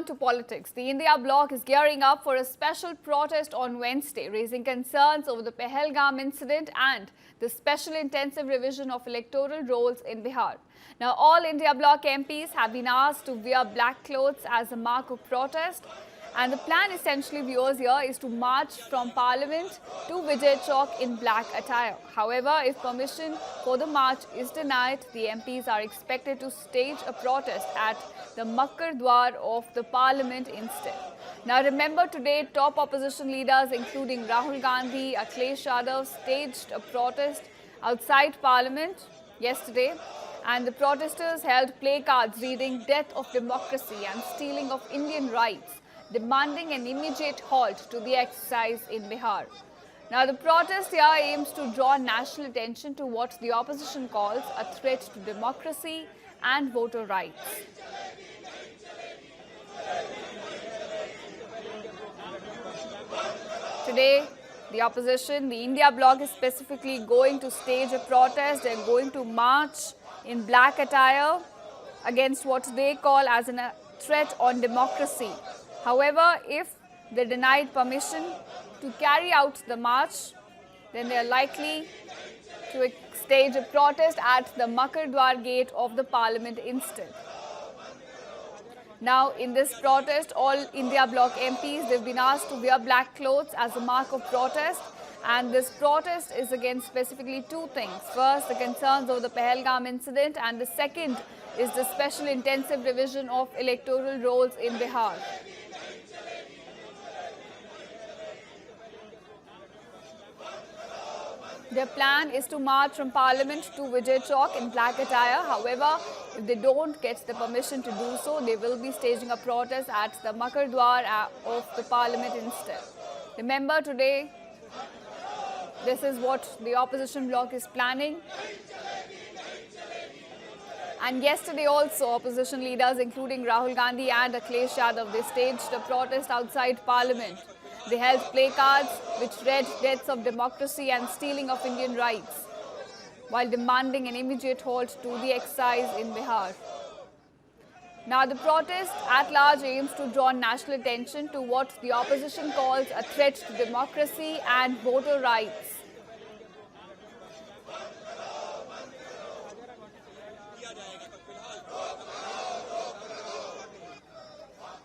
to politics. The India bloc is gearing up for a special protest on Wednesday, raising concerns over the Pahalgam incident and the special intensive revision of electoral rolls in Bihar. Now, all India bloc MPs have been asked to wear black clothes as a mark of protest. And the plan essentially, viewers, here is to march from Parliament to Vijay Chowk in black attire. However, if permission for the march is denied, the MPs are expected to stage a protest at the Makkar Dwar of the Parliament instead. Now, remember today, top opposition leaders including Rahul Gandhi, Akhilesh Yadav staged a protest outside Parliament yesterday. And the protesters held placards reading "Death of Democracy" and "Stealing of Indian Rights," demanding an immediate halt to the exercise in Bihar. Now, the protest here aims to draw national attention to what the opposition calls a threat to democracy and voter rights. Today, the opposition, the India bloc, is specifically going to stage a protest. They're going to march in black attire against what they call as a threat on democracy. However, if they denied permission to carry out the march, then they are likely to stage a protest at the Makkar Dwar gate of the Parliament instead. Now, in this protest, all India bloc MPs, they've been asked to wear black clothes as a mark of protest. And this protest is against specifically two things. First, the concerns over the Pahalgam incident, and the second is the special intensive revision of electoral rolls in Bihar. Their plan is to march from Parliament to Vijay Chowk in black attire. However, if they don't get the permission to do so, they will be staging a protest at the Makkar Dwar of the Parliament instead. Remember today, this is what the opposition bloc is planning. And yesterday also, opposition leaders including Rahul Gandhi and Akhilesh Yadav, they staged a protest outside Parliament. They held placards which read "Deaths of Democracy" and "Stealing of Indian Rights," while demanding an immediate halt to the exercise in Bihar. Now, the protest at large aims to draw national attention to what the opposition calls a threat to democracy and voter rights.